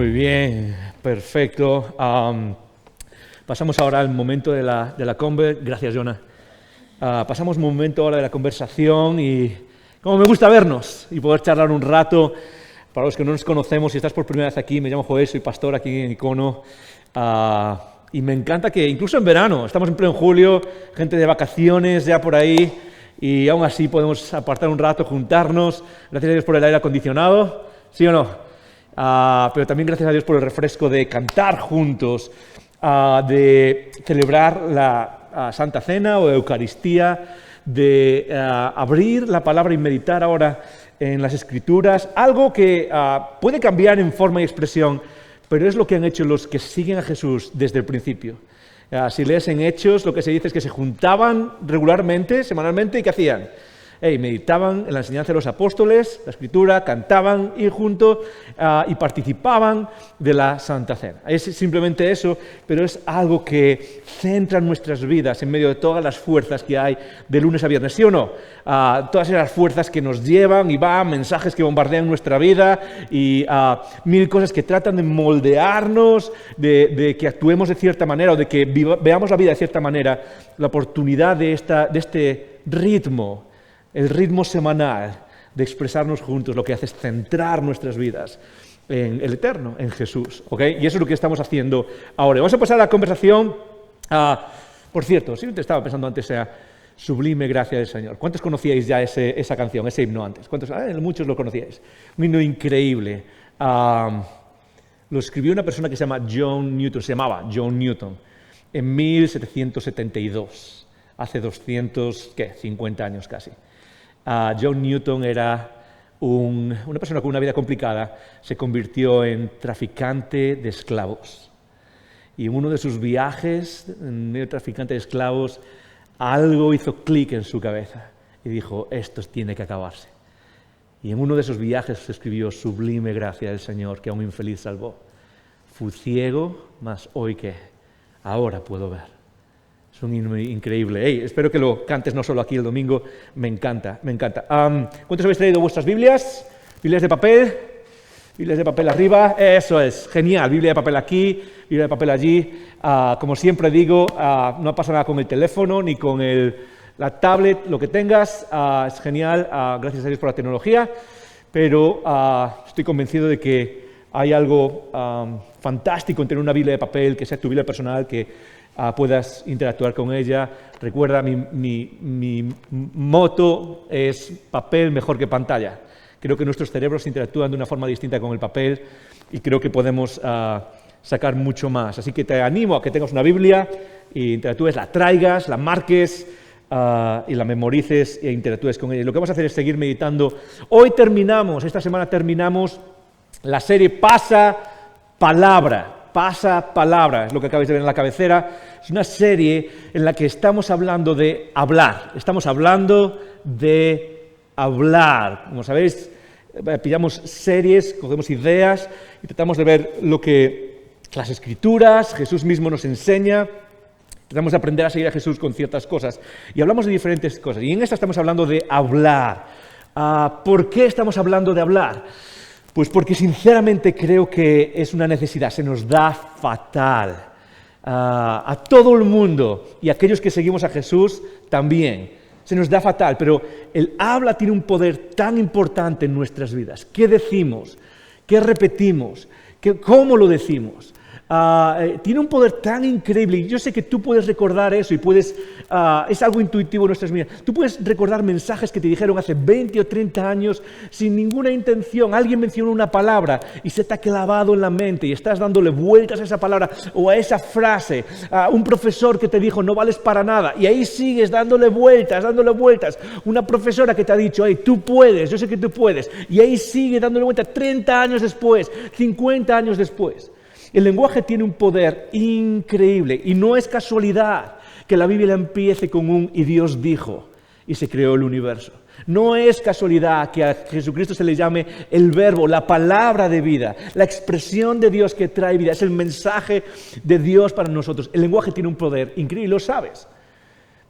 Muy bien, perfecto. Pasamos ahora al momento de la conver. Gracias, Jonah. Pasamos un momento ahora de la conversación y como me gusta vernos y poder charlar un rato. Para los que no nos conocemos, si estás por primera vez aquí, me llamo Joel, soy pastor aquí en Icono. Y me encanta que incluso en verano, estamos en pleno julio, gente de vacaciones ya por ahí, y aún así podemos apartar un rato, juntarnos. Gracias a Dios por el aire acondicionado, ¿sí o no? Pero también gracias a Dios por el refresco de cantar juntos, de celebrar la Santa Cena o Eucaristía, de abrir la palabra y meditar ahora en las Escrituras, algo que puede cambiar en forma y expresión, pero es lo que han hecho los que siguen a Jesús desde el principio. Si lees en Hechos, lo que se dice es que se juntaban regularmente, semanalmente, ¿y qué hacían? Meditaban en la enseñanza de los apóstoles, la Escritura, cantaban y juntos y participaban de la Santa Cena. Es simplemente eso, pero es algo que centra nuestras vidas en medio de todas las fuerzas que hay de lunes a viernes, ¿sí o no? Todas esas fuerzas que nos llevan y van, mensajes que bombardean nuestra vida y mil cosas que tratan de moldearnos, de que actuemos de cierta manera o de que veamos la vida de cierta manera. La oportunidad de este ritmo, el ritmo semanal de expresarnos juntos, lo que hace es centrar nuestras vidas en el Eterno, en Jesús, ¿ok? Y eso es lo que estamos haciendo ahora. Vamos a pasar a la conversación. Por cierto, si te estaba pensando antes, Sublime Gracia del Señor. ¿Cuántos conocíais ya esa canción, ese himno antes? ¿Cuántos? Muchos lo conocíais. Un himno increíble. Lo escribió una persona que se llamaba John Newton, en 1772, hace 250 años casi. John Newton era una persona con una vida complicada, se convirtió en traficante de esclavos. Y en uno de sus viajes, en medio de traficante de esclavos, algo hizo clic en su cabeza y dijo, esto tiene que acabarse. Y en uno de esos viajes escribió Sublime Gracia del Señor, que a un infeliz salvó. Fui ciego, mas hoy ¿qué? Ahora puedo ver. Es un himno increíble. Espero que lo cantes no solo aquí el domingo. Me encanta, me encanta. ¿Cuántos habéis traído vuestras Biblias? ¿Biblias de papel? ¿Biblias de papel arriba? Eso es, genial. Biblia de papel aquí, Biblia de papel allí. Como siempre digo, no pasa nada con el teléfono ni con la tablet. Lo que tengas es genial. Gracias a Dios por la tecnología. Pero estoy convencido de que hay algo fantástico en tener una Biblia de papel, que sea tu Biblia personal, que puedas interactuar con ella. Recuerda, mi moto es papel mejor que pantalla. Creo que nuestros cerebros interactúan de una forma distinta con el papel y creo que podemos sacar mucho más. Así que te animo a que tengas una Biblia e interactúes, la traigas, la marques y la memorices e interactúes con ella. Lo que vamos a hacer es seguir meditando. Esta semana terminamos la serie Pasa Palabra. Pasa Palabra, es lo que acabáis de ver en la cabecera. Es una serie en la que estamos hablando de hablar. Estamos hablando de hablar. Como sabéis, pillamos series, cogemos ideas y tratamos de ver lo que las Escrituras, Jesús mismo nos enseña. Tratamos de aprender a seguir a Jesús con ciertas cosas. Y hablamos de diferentes cosas. Y en esta estamos hablando de hablar. ¿Por qué estamos hablando de hablar? Pues porque sinceramente creo que es una necesidad, se nos da fatal. A todo el mundo y a aquellos que seguimos a Jesús también, se nos da fatal, pero el habla tiene un poder tan importante en nuestras vidas. ¿Qué decimos? ¿Qué repetimos? ¿Cómo lo decimos? Tiene un poder tan increíble y yo sé que tú puedes recordar eso y es algo intuitivo en nuestras vidas. Tú puedes recordar mensajes que te dijeron hace 20 o 30 años sin ninguna intención. Alguien mencionó una palabra y se te ha clavado en la mente y estás dándole vueltas a esa palabra o a esa frase. Un profesor que te dijo no vales para nada y ahí sigues dándole vueltas. Una profesora que te ha dicho, hey, tú puedes, yo sé que tú puedes, y ahí sigue dándole vueltas 30 años después, 50 años después. El lenguaje tiene un poder increíble y no es casualidad que la Biblia empiece con un "y Dios dijo" y se creó el universo. No es casualidad que a Jesucristo se le llame el verbo, la palabra de vida, la expresión de Dios que trae vida, es el mensaje de Dios para nosotros. El lenguaje tiene un poder increíble, lo sabes.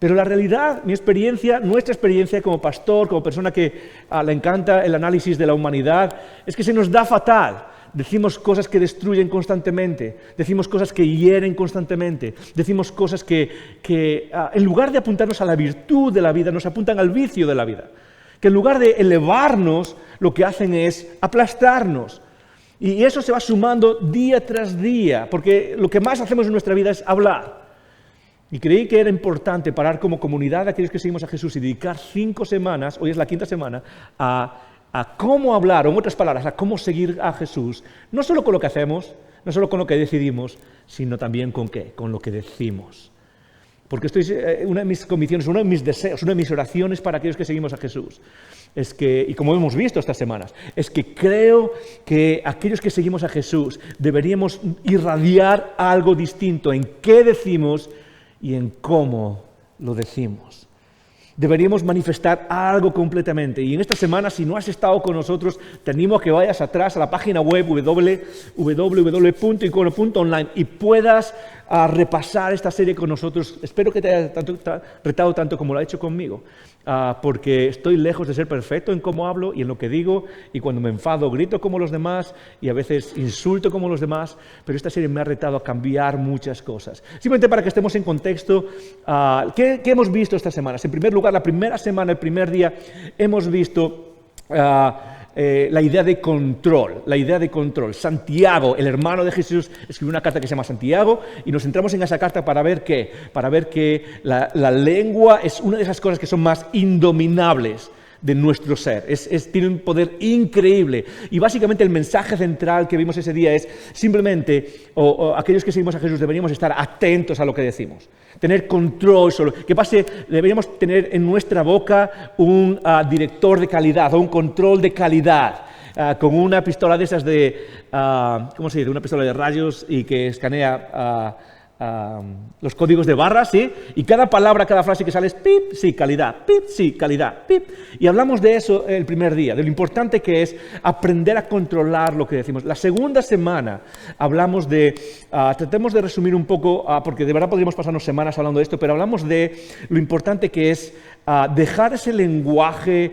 Pero la realidad, mi experiencia, nuestra experiencia como pastor, como persona que le encanta el análisis de la humanidad, es que se nos da fatal. decimos cosas que destruyen constantemente, decimos cosas que hieren constantemente, decimos cosas que en lugar de apuntarnos a la virtud de la vida, nos apuntan al vicio de la vida. Que en lugar de elevarnos, lo que hacen es aplastarnos. Y eso se va sumando día tras día, porque lo que más hacemos en nuestra vida es hablar. Y creí que era importante parar como comunidad de aquellos que seguimos a Jesús y dedicar 5 semanas, hoy es la 5ª semana, a cómo hablar, o en otras palabras, a cómo seguir a Jesús, no solo con lo que hacemos, no solo con lo que decidimos, sino también con ¿qué? Con lo que decimos. Porque una de mis convicciones, uno de mis deseos, una de mis oraciones para aquellos que seguimos a Jesús, es que, y como hemos visto estas semanas, es que creo que aquellos que seguimos a Jesús deberíamos irradiar algo distinto en qué decimos y en cómo lo decimos. Deberíamos manifestar algo completamente. Y en esta semana, si no has estado con nosotros, te animo a que vayas atrás a la página web www.icono.online y puedas repasar esta serie con nosotros. Espero que te haya retado tanto como lo ha hecho conmigo, porque estoy lejos de ser perfecto en cómo hablo y en lo que digo, y cuando me enfado grito como los demás y a veces insulto como los demás, pero esta serie me ha retado a cambiar muchas cosas. Simplemente para que estemos en contexto, ¿qué hemos visto estas semanas? En primer lugar, la primera semana, el primer día, hemos visto la idea de control, Santiago, el hermano de Jesús, escribió una carta que se llama Santiago y nos centramos en esa carta para ver ¿qué? Para ver que la lengua es una de esas cosas que son más indominables de nuestro ser. Tiene un poder increíble. Y básicamente el mensaje central que vimos ese día es simplemente, aquellos que seguimos a Jesús deberíamos estar atentos a lo que decimos. Tener control sobre deberíamos tener en nuestra boca un director de calidad o un control de calidad. Con una pistola de esas ¿cómo se dice? Una pistola de rayos y que escanea los códigos de barras, ¿sí? Y cada palabra, cada frase que sale es pip, sí, calidad, pip, sí, calidad, pip. Y hablamos de eso el primer día, de lo importante que es aprender a controlar lo que decimos. La segunda semana hablamos tratemos de resumir un poco, porque de verdad podríamos pasarnos semanas hablando de esto, pero hablamos de lo importante que es dejar ese lenguaje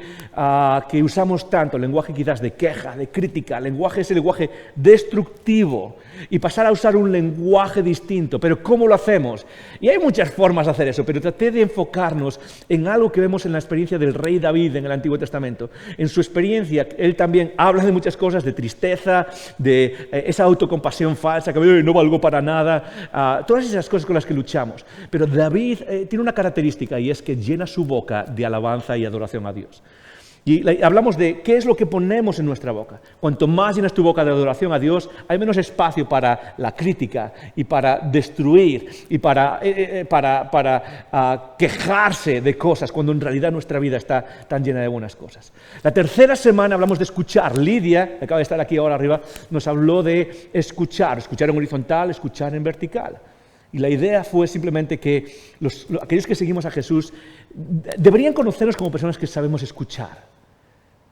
que usamos tanto, el lenguaje quizás de queja, de crítica, ese lenguaje destructivo, y pasar a usar un lenguaje distinto. Pero ¿cómo lo hacemos? Y hay muchas formas de hacer eso, pero traté de enfocarnos en algo que vemos en la experiencia del rey David en el Antiguo Testamento. En su experiencia, él también habla de muchas cosas, de tristeza, de esa autocompasión falsa, que no valgo para nada, todas esas cosas con las que luchamos. Pero David tiene una característica, y es que llena su boca de alabanza y adoración a Dios. Y hablamos de qué es lo que ponemos en nuestra boca. Cuanto más llenas tu boca de adoración a Dios, hay menos espacio para la crítica y para destruir y para quejarse de cosas, cuando en realidad nuestra vida está tan llena de buenas cosas. La tercera semana hablamos de escuchar. Lidia, que acaba de estar aquí ahora arriba, nos habló de escuchar en horizontal, escuchar en vertical. Y la idea fue simplemente que aquellos que seguimos a Jesús deberían conocernos como personas que sabemos escuchar.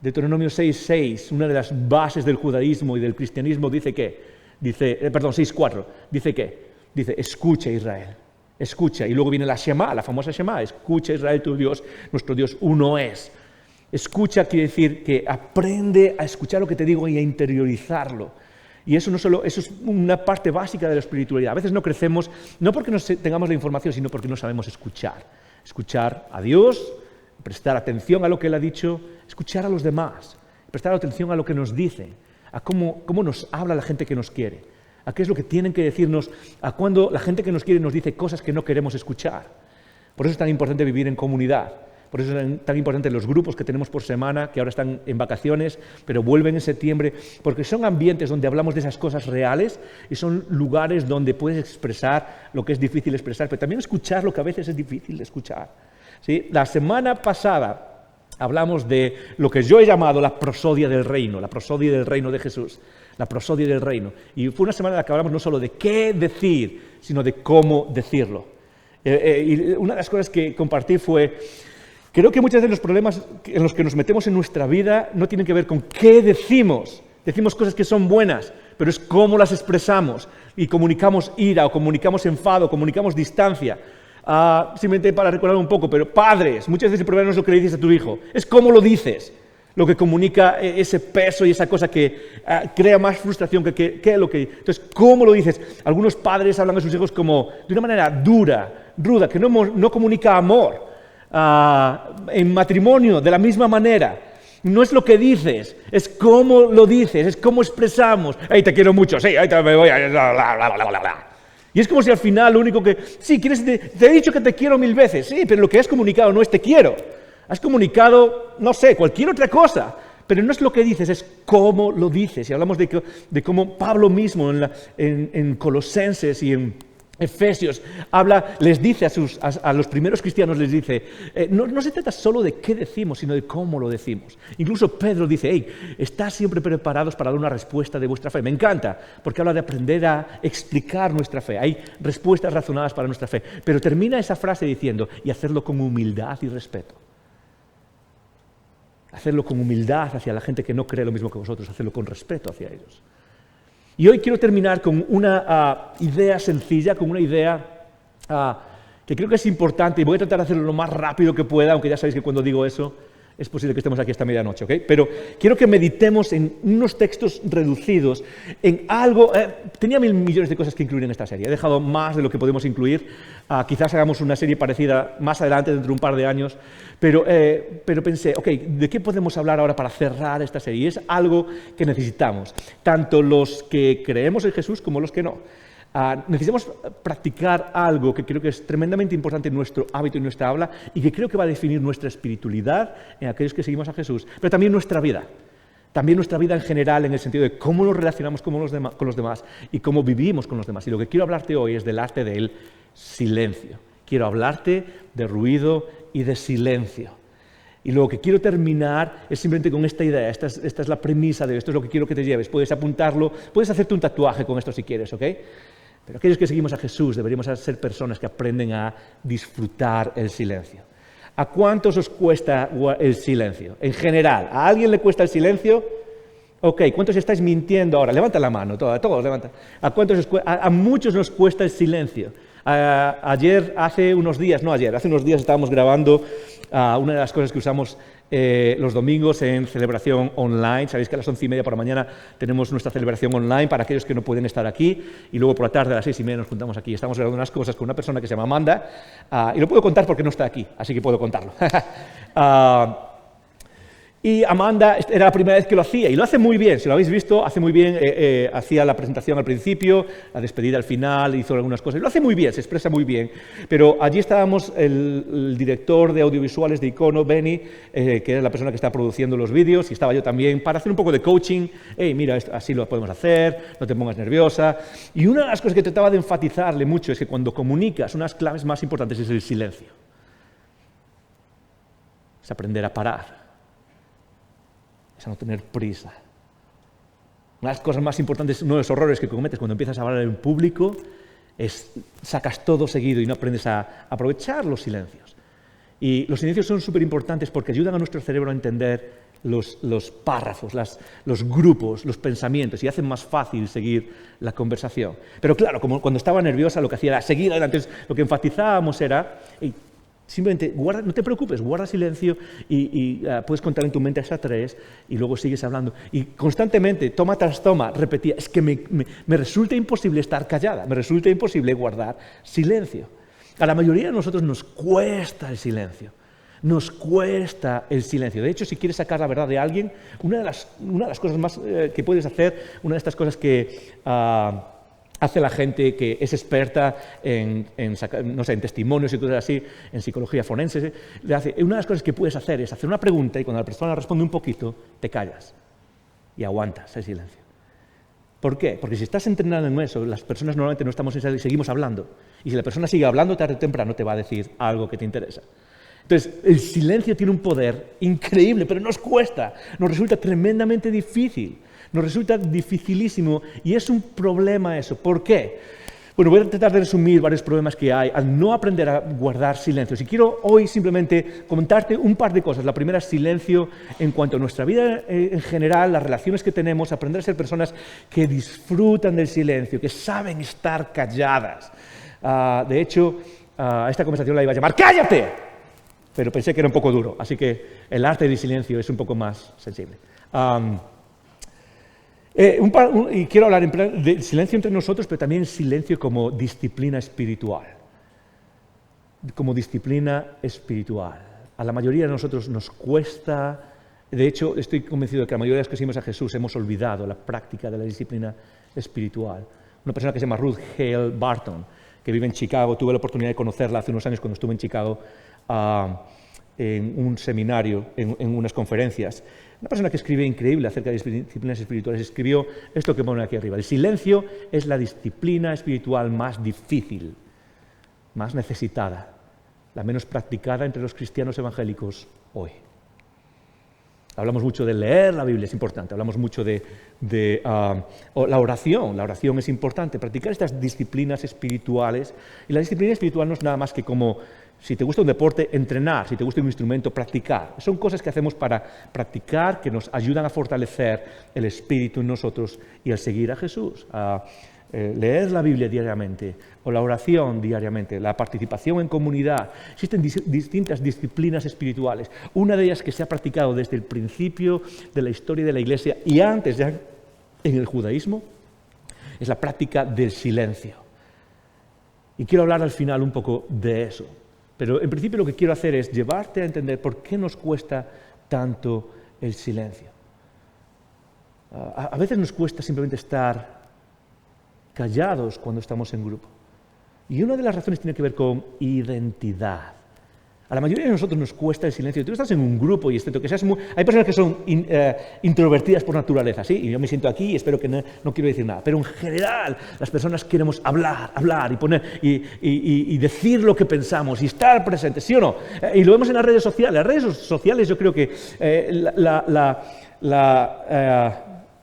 Deuteronomio 6.6, una de las bases del judaísmo y del cristianismo, dice 6.4, dice, escucha Israel, escucha. Y luego viene la Shema, la famosa Shema, escucha Israel tu Dios, nuestro Dios uno es. Escucha quiere decir que aprende a escuchar lo que te digo y a interiorizarlo. Y eso es una parte básica de la espiritualidad. A veces no crecemos, no porque no tengamos la información, sino porque no sabemos escuchar. Escuchar a Dios, prestar atención a lo que Él ha dicho, escuchar a los demás, prestar atención a lo que nos dicen, a cómo nos habla la gente que nos quiere, a qué es lo que tienen que decirnos, a cuando la gente que nos quiere nos dice cosas que no queremos escuchar. Por eso es tan importante vivir en comunidad. Por eso es tan importante los grupos que tenemos por semana, que ahora están en vacaciones, pero vuelven en septiembre, porque son ambientes donde hablamos de esas cosas reales y son lugares donde puedes expresar lo que es difícil expresar, pero también escuchar lo que a veces es difícil de escuchar. ¿Sí? La semana pasada hablamos de lo que yo he llamado la prosodia del reino de Jesús, la prosodia del reino. Y fue una semana en la que hablamos no solo de qué decir, sino de cómo decirlo. Y una de las cosas que compartí fue: creo que muchos de los problemas en los que nos metemos en nuestra vida no tienen que ver con qué decimos. Decimos cosas que son buenas, pero es cómo las expresamos. Y comunicamos ira, o comunicamos enfado, o comunicamos distancia. Simplemente para recordar un poco, pero padres, muchas veces el problema no es lo que le dices a tu hijo, es cómo lo dices. lo que comunica ese peso y esa cosa que crea más frustración que lo que... Entonces, ¿cómo lo dices? Algunos padres hablan a sus hijos como de una manera dura, ruda, que no comunica amor. En matrimonio, de la misma manera. No es lo que dices, es cómo lo dices, es cómo expresamos. ¡Hey, te quiero mucho! Sí, ahí te me voy. Y es como si al final lo único que... Sí, te he dicho que te quiero 1000 veces. Sí, pero lo que has comunicado no es te quiero. Has comunicado, no sé, cualquier otra cosa. Pero no es lo que dices, es cómo lo dices. Y hablamos de cómo Pablo mismo en Colosenses y en Efesios les dice a los primeros cristianos, les dice, no se trata solo de qué decimos, sino de cómo lo decimos. Incluso Pedro dice, hey, estad siempre preparados para dar una respuesta de vuestra fe. Me encanta, porque habla de aprender a explicar nuestra fe. Hay respuestas razonadas para nuestra fe. Pero termina esa frase diciendo, y hacerlo con humildad y respeto. Hacerlo con humildad hacia la gente que no cree lo mismo que vosotros, hacerlo con respeto hacia ellos. Y hoy quiero terminar con una idea sencilla, con una idea que creo que es importante, y voy a tratar de hacerlo lo más rápido que pueda, aunque ya sabéis que cuando digo eso es posible que estemos aquí hasta medianoche, ¿ok? Pero quiero que meditemos en unos textos reducidos, en algo... tenía 1000 millones de cosas que incluir en esta serie, he dejado más de lo que podemos incluir, quizás hagamos una serie parecida más adelante, dentro de un par de años, pero pensé, ok, ¿de qué podemos hablar ahora para cerrar esta serie? Y es algo que necesitamos, tanto los que creemos en Jesús como los que no. Necesitamos practicar algo que creo que es tremendamente importante en nuestro hábito y nuestra habla y que creo que va a definir nuestra espiritualidad en aquellos que seguimos a Jesús, pero también nuestra vida. También nuestra vida en general, en el sentido de cómo nos relacionamos con los demás y cómo vivimos con los demás. Y lo que quiero hablarte hoy es del arte del silencio. Quiero hablarte de ruido y de silencio. Y lo que quiero terminar es simplemente con esta idea. Esta es la premisa de esto, es lo que quiero que te lleves. Puedes apuntarlo, puedes hacerte un tatuaje con esto si quieres, ¿ok? Pero aquellos que seguimos a Jesús deberíamos ser personas que aprenden a disfrutar el silencio. ¿A cuántos os cuesta el silencio? En general, ¿a alguien le cuesta el silencio? Ok, ¿cuántos estáis mintiendo ahora? Levanta la mano, todos levanta. A muchos nos cuesta el silencio. Hace unos días estábamos grabando una de las cosas que usamos los domingos en celebración online. Sabéis que a las 11:30 por la mañana tenemos nuestra celebración online para aquellos que no pueden estar aquí, y luego por la tarde a las 6:30 nos juntamos aquí. Estamos grabando unas cosas con una persona que se llama Amanda, y lo puedo contar porque no está aquí, así que puedo contarlo. Y Amanda era la primera vez que lo hacía, y lo hace muy bien, si lo habéis visto, hace muy bien, hacía la presentación al principio, la despedida al final, hizo algunas cosas, y lo hace muy bien, se expresa muy bien. Pero allí estábamos el director de audiovisuales de Icono, Benny, que es la persona que está produciendo los vídeos, y estaba yo también, para hacer un poco de coaching. Hey, mira, así lo podemos hacer, no te pongas nerviosa. Y una de las cosas que trataba de enfatizarle mucho es que cuando comunicas, una de las claves más importantes es el silencio. Es aprender a parar. A no tener prisa. Una de las cosas más importantes, uno de los errores que cometes cuando empiezas a hablar en público es sacas todo seguido y no aprendes a aprovechar los silencios. Y los silencios son súper importantes porque ayudan a nuestro cerebro a entender los párrafos, los grupos, los pensamientos, y hacen más fácil seguir la conversación. Pero claro, como cuando estaba nerviosa lo que hacía era seguir adelante. Entonces, lo que enfatizábamos era... Simplemente, no te preocupes, guarda silencio y puedes contar en tu mente hasta 3 y luego sigues hablando. Y constantemente, toma tras toma, repetía, es que me resulta imposible estar callada, me resulta imposible guardar silencio. A la mayoría de nosotros nos cuesta el silencio. Nos cuesta el silencio. De hecho, si quieres sacar la verdad de alguien, una de las cosas más que puedes hacer, una de estas cosas que... hace la gente que es experta en testimonios y cosas así, en psicología forense, una de las cosas que puedes hacer es hacer una pregunta y cuando la persona responde un poquito, te callas y aguantas el silencio. ¿Por qué? Porque si estás entrenado en eso, las personas normalmente no estamos en silencio y seguimos hablando. Y si la persona sigue hablando, tarde o temprano te va a decir algo que te interesa. Entonces, el silencio tiene un poder increíble, pero nos cuesta, nos resulta tremendamente difícil. Nos resulta dificilísimo y es un problema eso. ¿Por qué? Bueno, voy a tratar de resumir varios problemas que hay al no aprender a guardar silencios. Y quiero hoy simplemente comentarte un par de cosas. La primera es silencio en cuanto a nuestra vida en general, las relaciones que tenemos, aprender a ser personas que disfrutan del silencio, que saben estar calladas. De hecho, esta conversación la iba a llamar ¡Cállate! pero pensé que era un poco duro, así que el arte del silencio es un poco más sensible. Y quiero hablar de silencio entre nosotros, pero también silencio como disciplina espiritual. Como disciplina espiritual. A la mayoría de nosotros nos cuesta, de hecho estoy convencido de que la mayoría de los que seguimos a Jesús hemos olvidado la práctica de la disciplina espiritual. Una persona que se llama Ruth Hale Barton, que vive en Chicago, tuve la oportunidad de conocerla hace unos años cuando estuve en Chicago en un seminario, en unas conferencias. Una persona que escribe increíble acerca de disciplinas espirituales, escribió esto que pone aquí arriba. El silencio es la disciplina espiritual más difícil, más necesitada, la menos practicada entre los cristianos evangélicos hoy. Hablamos mucho de leer la Biblia, es importante. Hablamos mucho de la oración. La oración es importante. Practicar estas disciplinas espirituales. Y la disciplina espiritual no es nada más que como, si te gusta un deporte, entrenar. Si te gusta un instrumento, practicar. Son cosas que hacemos para practicar, que nos ayudan a fortalecer el espíritu en nosotros y al seguir a Jesús. Leer la Biblia diariamente, o la oración diariamente, la participación en comunidad. Existen distintas disciplinas espirituales. Una de ellas que se ha practicado desde el principio de la historia de la Iglesia y antes ya en el judaísmo es la práctica del silencio. Y quiero hablar al final un poco de eso. Pero en principio lo que quiero hacer es llevarte a entender por qué nos cuesta tanto el silencio. A veces nos cuesta simplemente estar callados cuando estamos en grupo. Y una de las razones tiene que ver con identidad. A la mayoría de nosotros nos cuesta el silencio. Tú estás en un grupo y excepto que seas hay personas que son introvertidas por naturaleza, ¿sí? Y yo me siento aquí y espero que no quiero decir nada. Pero en general, las personas queremos hablar y decir lo que pensamos y estar presentes, ¿sí o no? Y lo vemos en las redes sociales. Las redes sociales yo creo que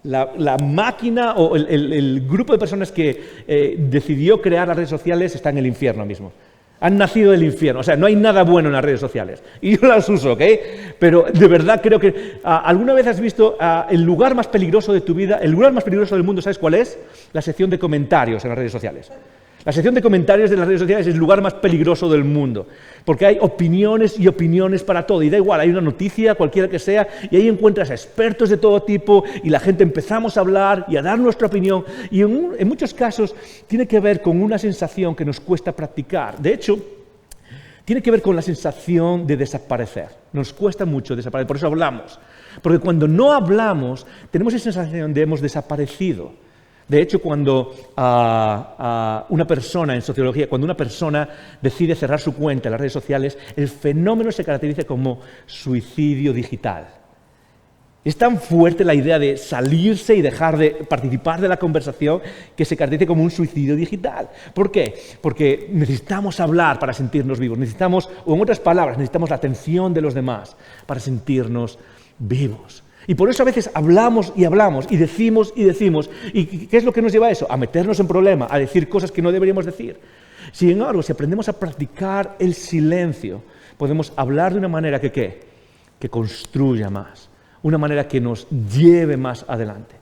la máquina o el grupo de personas que decidió crear las redes sociales está en el infierno mismo. Han nacido del infierno. O sea, no hay nada bueno en las redes sociales. Y yo las uso, ¿ok? Pero de verdad creo que ¿alguna vez has visto el lugar más peligroso de tu vida? El lugar más peligroso del mundo, ¿sabes cuál es? La sección de comentarios en las redes sociales. La sección de comentarios de las redes sociales es el lugar más peligroso del mundo, porque hay opiniones y opiniones para todo, y da igual, hay una noticia, cualquiera que sea, y ahí encuentras a expertos de todo tipo, y la gente empezamos a hablar y a dar nuestra opinión, y en muchos casos tiene que ver con una sensación que nos cuesta practicar. De hecho, tiene que ver con la sensación de desaparecer. Nos cuesta mucho desaparecer, por eso hablamos, porque cuando no hablamos, tenemos esa sensación de hemos desaparecido. De hecho, cuando una persona, en sociología, cuando una persona decide cerrar su cuenta en las redes sociales, el fenómeno se caracteriza como suicidio digital. Es tan fuerte la idea de salirse y dejar de participar de la conversación que se caracteriza como un suicidio digital. ¿Por qué? Porque necesitamos hablar para sentirnos vivos. Necesitamos, o en otras palabras, necesitamos la atención de los demás para sentirnos vivos. Y por eso a veces hablamos y hablamos y decimos y decimos. ¿Y qué es lo que nos lleva a eso? A meternos en problemas, a decir cosas que no deberíamos decir. Sin embargo, si aprendemos a practicar el silencio, podemos hablar de una manera que construya más, una manera que nos lleve más adelante.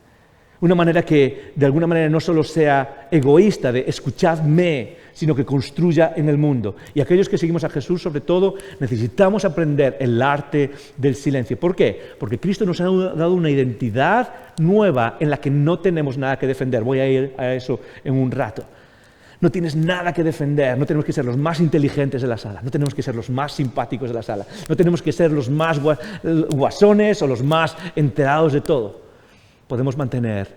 Una manera que de alguna manera no solo sea egoísta de escuchadme, sino que construya en el mundo. Y aquellos que seguimos a Jesús, sobre todo, necesitamos aprender el arte del silencio. ¿Por qué? Porque Cristo nos ha dado una identidad nueva en la que no tenemos nada que defender. Voy a ir a eso en un rato. No tienes nada que defender, no tenemos que ser los más inteligentes de la sala, no tenemos que ser los más simpáticos de la sala, no tenemos que ser los más guasones o los más enterados de todo. Podemos mantener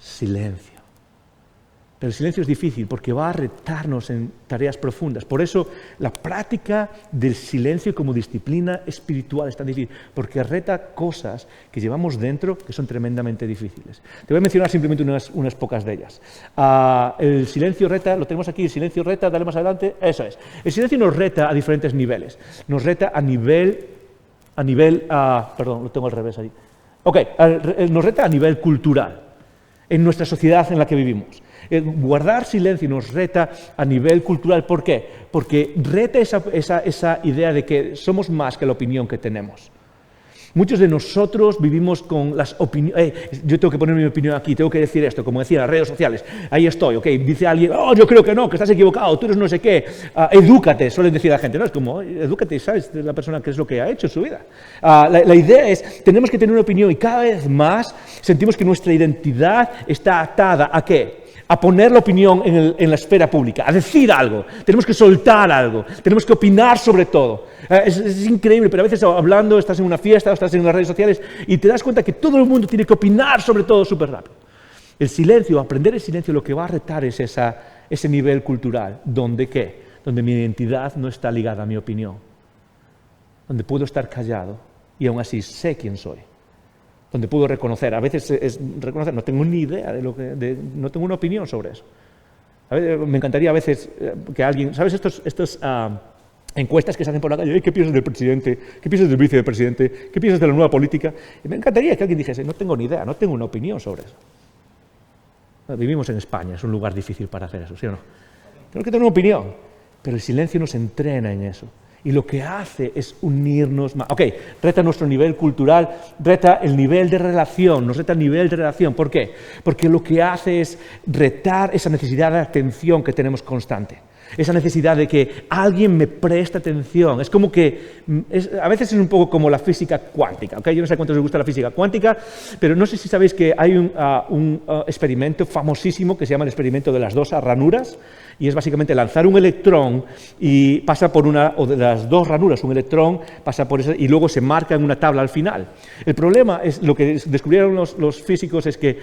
silencio. Pero el silencio es difícil porque va a retarnos en tareas profundas. Por eso la práctica del silencio como disciplina espiritual es tan difícil, porque reta cosas que llevamos dentro que son tremendamente difíciles. Te voy a mencionar simplemente unas pocas de ellas. El silencio reta, lo tenemos aquí, el silencio reta, dale más adelante, eso es. El silencio nos reta a diferentes niveles. Nos reta a nivel, perdón, lo tengo al revés ahí. Nos reta a nivel cultural, en nuestra sociedad en la que vivimos. Guardar silencio nos reta a nivel cultural. ¿Por qué? Porque reta esa idea de que somos más que la opinión que tenemos. Muchos de nosotros vivimos con las opiniones. Yo tengo que poner mi opinión aquí, tengo que decir esto, como decía en las redes sociales. Ahí estoy, ¿ok? Dice alguien, oh, yo creo que no, que estás equivocado, tú eres no sé qué. Edúcate, suelen decir la gente. No, es como, edúcate y sabes de la persona qué es lo que ha hecho en su vida. La idea es, tenemos que tener una opinión y cada vez más sentimos que nuestra identidad está atada ¿a qué? A poner la opinión en la esfera pública, a decir algo, tenemos que soltar algo, tenemos que opinar sobre todo. Es increíble, pero a veces hablando, estás en una fiesta, estás en las redes sociales y te das cuenta que todo el mundo tiene que opinar sobre todo súper rápido. El silencio, aprender el silencio, lo que va a retar es ese nivel cultural, donde ¿qué? Donde mi identidad no está ligada a mi opinión, donde puedo estar callado y aún así sé quién soy. Donde puedo reconocer, a veces es reconocer, no tengo ni idea no tengo una opinión sobre eso. Me encantaría a veces que alguien, ¿sabes estos encuestas que se hacen por la calle? ¿Qué piensas del presidente? ¿Qué piensas del vicepresidente? ¿Qué piensas de la nueva política? Y me encantaría que alguien dijese, no tengo ni idea, no tengo una opinión sobre eso. Vivimos en España, es un lugar difícil para hacer eso, ¿sí o no? Tenemos que tener una opinión, pero el silencio nos entrena en eso. Y lo que hace es unirnos más. Ok, reta nuestro nivel cultural, reta el nivel de relación, nos reta el nivel de relación. ¿Por qué? Porque lo que hace es retar esa necesidad de atención que tenemos constante. Esa necesidad de que alguien me preste atención. Es como que, a veces es un poco como la física cuántica. ¿Okay? Yo no sé cuántos les gusta la física cuántica, pero no sé si sabéis que hay un experimento famosísimo que se llama el experimento de las dos ranuras. Y es básicamente lanzar un electrón y pasa por una, o de las dos ranuras, un electrón pasa por esa y luego se marca en una tabla al final. El problema es, lo que descubrieron los físicos es que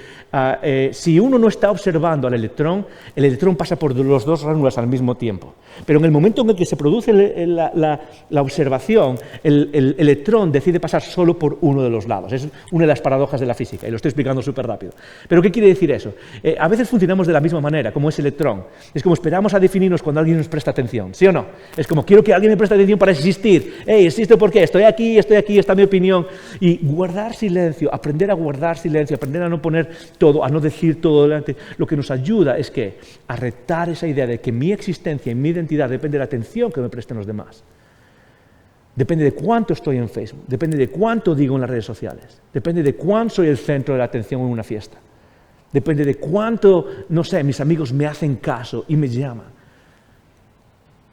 si uno no está observando al electrón, el electrón pasa por las dos ranuras al mismo tiempo. Pero en el momento en el que se produce la observación, el electrón decide pasar solo por uno de los lados. Es una de las paradojas de la física y lo estoy explicando súper rápido. ¿Pero qué quiere decir eso? A veces funcionamos de la misma manera, como ese electrón. Es como esperamos a definirnos cuando alguien nos presta atención, ¿sí o no? Es como, quiero que alguien me preste atención para existir. Existo porque estoy aquí, esta es mi opinión. Y guardar silencio, aprender a guardar silencio, aprender a no poner todo, a no decir todo delante, lo que nos ayuda es que a retar esa idea de que mi existencia y mi identidad depende de la atención que me presten los demás. Depende de cuánto estoy en Facebook, depende de cuánto digo en las redes sociales, depende de cuánto soy el centro de la atención en una fiesta. Depende de cuánto, no sé, mis amigos me hacen caso y me llaman.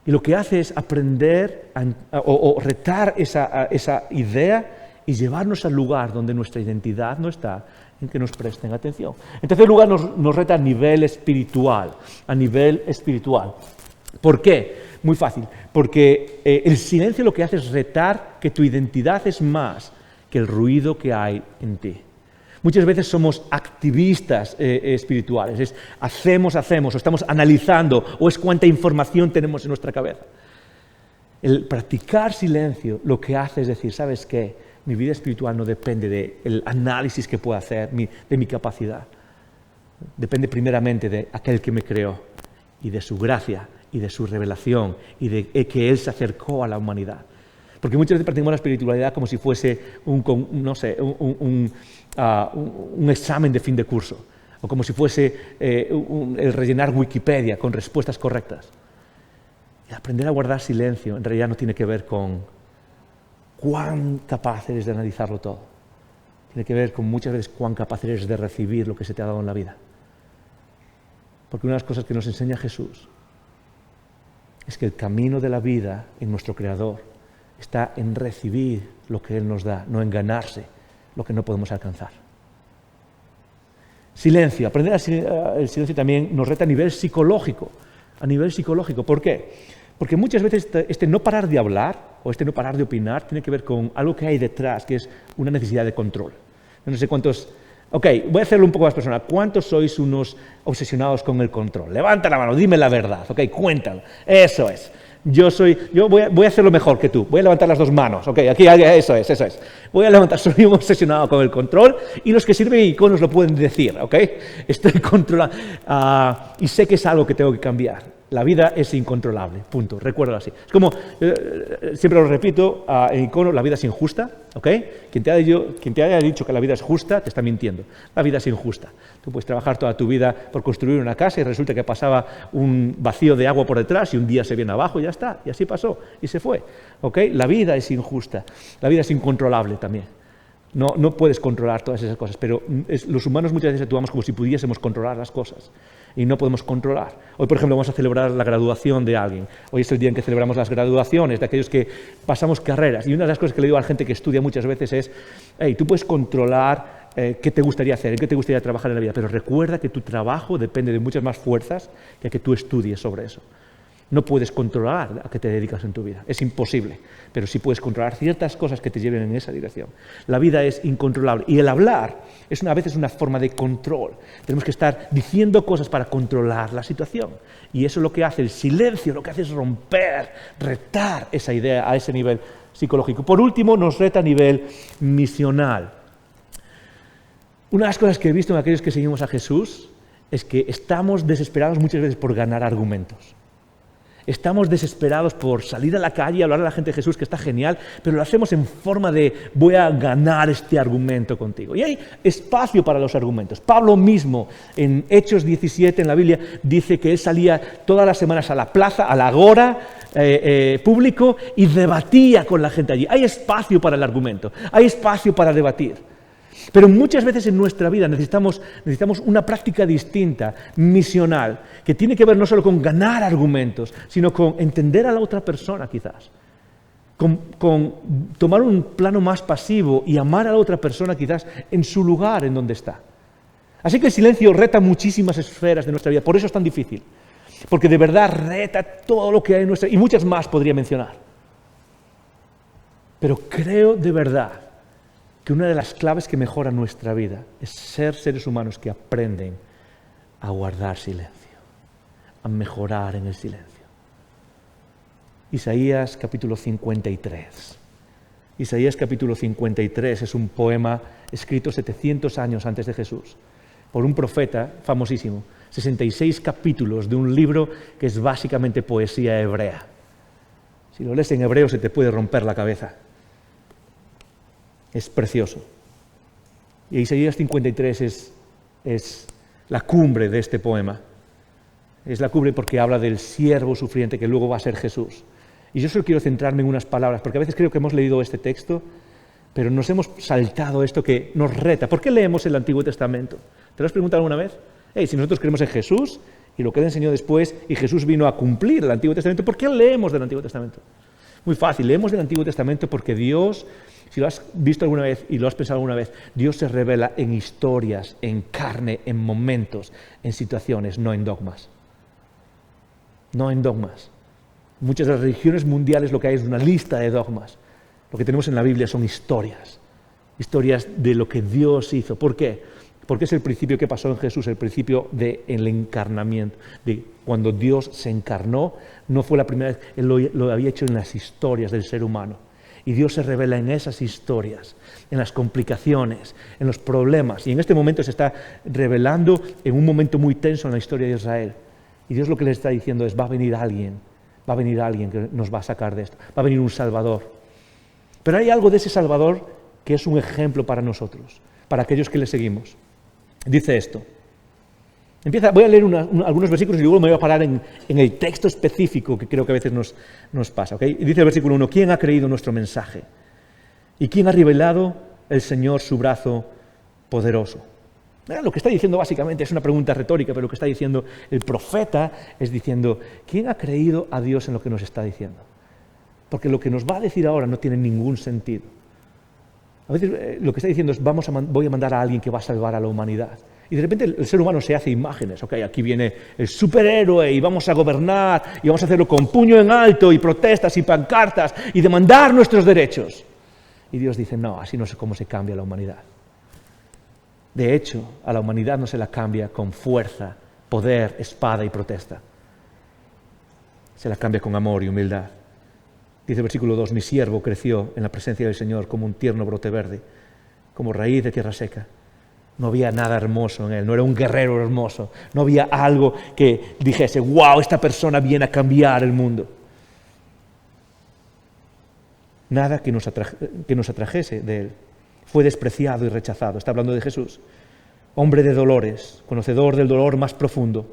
Y lo que hace es aprender o retar esa idea y llevarnos al lugar donde nuestra identidad no está, en que nos presten atención. En tercer lugar, nos reta a nivel espiritual. ¿Por qué? Muy fácil. Porque el silencio lo que hace es retar que tu identidad es más que el ruido que hay en ti. Muchas veces somos activistas espirituales, es hacemos, o estamos analizando, o es cuánta información tenemos en nuestra cabeza. El practicar silencio lo que hace es decir, ¿sabes qué? Mi vida espiritual no depende del análisis que pueda hacer, de mi capacidad. Depende primeramente de aquel que me creó y de su gracia y de su revelación y de que Él se acercó a la humanidad. Porque muchas veces practicamos la espiritualidad como si fuese un examen de fin de curso, o como si fuese el rellenar Wikipedia con respuestas correctas. Y aprender a guardar silencio en realidad no tiene que ver con cuán capaz eres de analizarlo todo. Tiene que ver con muchas veces cuán capaz eres de recibir lo que se te ha dado en la vida. Porque una de las cosas que nos enseña Jesús es que el camino de la vida en nuestro Creador está en recibir lo que Él nos da, no en ganarse lo que no podemos alcanzar. Silencio. Aprender el silencio también nos reta a nivel psicológico. ¿Por qué? Porque muchas veces este no parar de hablar o este no parar de opinar tiene que ver con algo que hay detrás, que es una necesidad de control. No sé cuántos... Ok, voy a hacerlo un poco más personal. ¿Cuántos sois unos obsesionados con el control? Levanta la mano, dime la verdad. Ok, cuéntalo. Eso es. Yo voy a hacerlo mejor que tú. Voy a levantar las dos manos. Ok, aquí, eso es. Soy un obsesionado con el control y los que sirven iconos lo pueden decir, ok. Estoy controlando y sé que es algo que tengo que cambiar. La vida es incontrolable, punto, recuérdalo así. Es como, siempre lo repito, en icono, la vida es injusta, ¿ok? Quien te haya dicho que la vida es justa, te está mintiendo. La vida es injusta. Tú puedes trabajar toda tu vida por construir una casa y resulta que pasaba un vacío de agua por detrás y un día se viene abajo y ya está. Y así pasó, y se fue, ¿ok? La vida es injusta, la vida es incontrolable también. No puedes controlar todas esas cosas, pero los humanos muchas veces actuamos como si pudiésemos controlar las cosas y no podemos controlar. Hoy, por ejemplo, vamos a celebrar la graduación de alguien. Hoy es el día en que celebramos las graduaciones de aquellos que pasamos carreras. Y una de las cosas que le digo a la gente que estudia muchas veces es, hey, tú puedes controlar qué te gustaría hacer, en qué te gustaría trabajar en la vida, pero recuerda que tu trabajo depende de muchas más fuerzas que tú estudies sobre eso. No puedes controlar a qué te dedicas en tu vida, es imposible, pero sí puedes controlar ciertas cosas que te lleven en esa dirección. La vida es incontrolable y el hablar es a veces una forma de control. Tenemos que estar diciendo cosas para controlar la situación y eso es lo que hace el silencio, lo que hace es romper, retar esa idea a ese nivel psicológico. Por último, nos reta a nivel misional. Una de las cosas que he visto en aquellos que seguimos a Jesús es que estamos desesperados muchas veces por ganar argumentos. Estamos desesperados por salir a la calle y hablar a la gente de Jesús, que está genial, pero lo hacemos en forma de voy a ganar este argumento contigo. Y hay espacio para los argumentos. Pablo mismo, en Hechos 17 en la Biblia, dice que él salía todas las semanas a la plaza, a la agora público y debatía con la gente allí. Hay espacio para el argumento, hay espacio para debatir. Pero muchas veces en nuestra vida necesitamos una práctica distinta, misional, que tiene que ver no solo con ganar argumentos, sino con entender a la otra persona quizás, con tomar un plano más pasivo y amar a la otra persona quizás en su lugar en donde está. Así que el silencio reta muchísimas esferas de nuestra vida, por eso es tan difícil, porque de verdad reta todo lo que hay en nuestra vida, y muchas más podría mencionar. Pero creo de verdad que una de las claves que mejora nuestra vida es ser seres humanos que aprenden a guardar silencio, a mejorar en el silencio. Isaías capítulo 53. Isaías capítulo 53 es un poema escrito 700 años antes de Jesús por un profeta famosísimo. 66 capítulos de un libro que es básicamente poesía hebrea. Si lo lees en hebreo se te puede romper la cabeza. Es precioso. Y Isaías 53 es la cumbre de este poema. Es la cumbre porque habla del siervo sufriente que luego va a ser Jesús. Y yo solo quiero centrarme en unas palabras, porque a veces creo que hemos leído este texto, pero nos hemos saltado esto que nos reta. ¿Por qué leemos el Antiguo Testamento? ¿Te lo has preguntado alguna vez? Si nosotros creemos en Jesús y lo que Él enseñó después, y Jesús vino a cumplir el Antiguo Testamento, ¿por qué leemos del Antiguo Testamento? Muy fácil, leemos del Antiguo Testamento porque Dios, si lo has visto alguna vez y lo has pensado alguna vez, Dios se revela en historias, en carne, en momentos, en situaciones, no en dogmas. No en dogmas. Muchas de las religiones mundiales lo que hay es una lista de dogmas. Lo que tenemos en la Biblia son historias. Historias de lo que Dios hizo. ¿Por qué? Porque es el principio que pasó en Jesús, el principio del encarnamiento. De cuando Dios se encarnó, no fue la primera vez, Él lo había hecho en las historias del ser humano. Y Dios se revela en esas historias, en las complicaciones, en los problemas. Y en este momento se está revelando en un momento muy tenso en la historia de Israel. Y Dios lo que le está diciendo es, va a venir alguien que nos va a sacar de esto. Va a venir un Salvador. Pero hay algo de ese Salvador que es un ejemplo para nosotros, para aquellos que le seguimos. Dice esto. Voy a leer algunos versículos y luego me voy a parar en el texto específico que creo que a veces nos pasa. ¿Okay? Y dice el versículo 1, ¿quién ha creído nuestro mensaje? ¿Y quién ha revelado el Señor su brazo poderoso? Lo que está diciendo básicamente es una pregunta retórica, pero lo que está diciendo el profeta es diciendo, ¿quién ha creído a Dios en lo que nos está diciendo? Porque lo que nos va a decir ahora no tiene ningún sentido. A veces lo que está diciendo es, voy a mandar a alguien que va a salvar a la humanidad. Y de repente el ser humano se hace imágenes, aquí viene el superhéroe y vamos a gobernar y vamos a hacerlo con puño en alto y protestas y pancartas y demandar nuestros derechos. Y Dios dice, no, así no sé cómo se cambia la humanidad. De hecho, a la humanidad no se la cambia con fuerza, poder, espada y protesta. Se la cambia con amor y humildad. Dice el versículo 2, mi siervo creció en la presencia del Señor como un tierno brote verde, como raíz de tierra seca. No había nada hermoso en él, no era un guerrero hermoso, no había algo que dijese, wow, esta persona viene a cambiar el mundo. Nada que nos atrajese de él. Fue despreciado y rechazado. Está hablando de Jesús. Hombre de dolores, conocedor del dolor más profundo.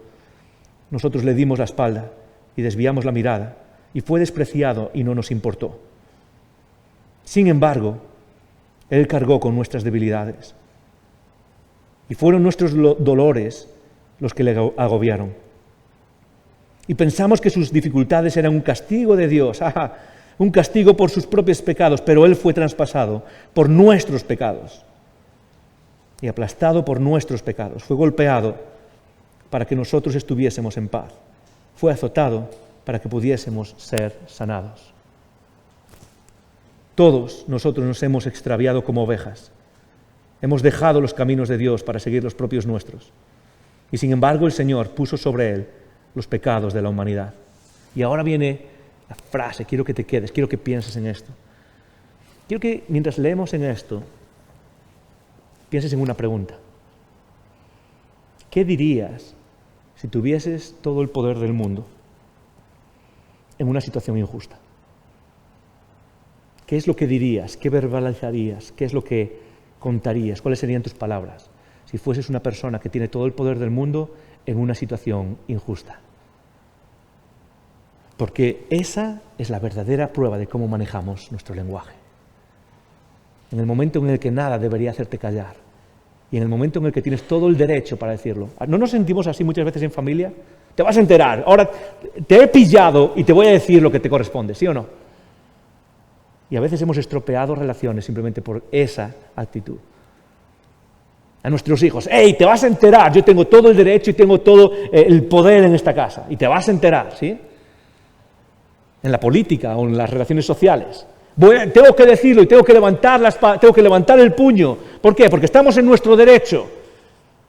Nosotros le dimos la espalda y desviamos la mirada. Y fue despreciado y no nos importó. Sin embargo, Él cargó con nuestras debilidades. Y fueron nuestros dolores los que le agobiaron. Y pensamos que sus dificultades eran un castigo de Dios, un castigo por sus propios pecados, pero Él fue traspasado por nuestros pecados y aplastado por nuestros pecados. Fue golpeado para que nosotros estuviésemos en paz. Fue azotado para que pudiésemos ser sanados. Todos nosotros nos hemos extraviado como ovejas. Hemos dejado los caminos de Dios para seguir los propios nuestros. Y sin embargo el Señor puso sobre Él los pecados de la humanidad. Y ahora viene la frase, quiero que te quedes, quiero que pienses en esto. Quiero que mientras leemos en esto, pienses en una pregunta. ¿Qué dirías si tuvieses todo el poder del mundo en una situación injusta? ¿Qué es lo que dirías? ¿Qué verbalizarías? ¿Qué es lo que contarías? ¿Cuáles serían tus palabras si fueses una persona que tiene todo el poder del mundo en una situación injusta? Porque esa es la verdadera prueba de cómo manejamos nuestro lenguaje. En el momento en el que nada debería hacerte callar y en el momento en el que tienes todo el derecho para decirlo. ¿No nos sentimos así muchas veces en familia? Te vas a enterar, ahora te he pillado y te voy a decir lo que te corresponde, ¿sí o no? Y a veces hemos estropeado relaciones simplemente por esa actitud. A nuestros hijos, ¡hey, te vas a enterar! Yo tengo todo el derecho y tengo todo el poder en esta casa. Y te vas a enterar, ¿sí? En la política o en las relaciones sociales. Tengo que decirlo y tengo que levantar el puño. ¿Por qué? Porque estamos en nuestro derecho.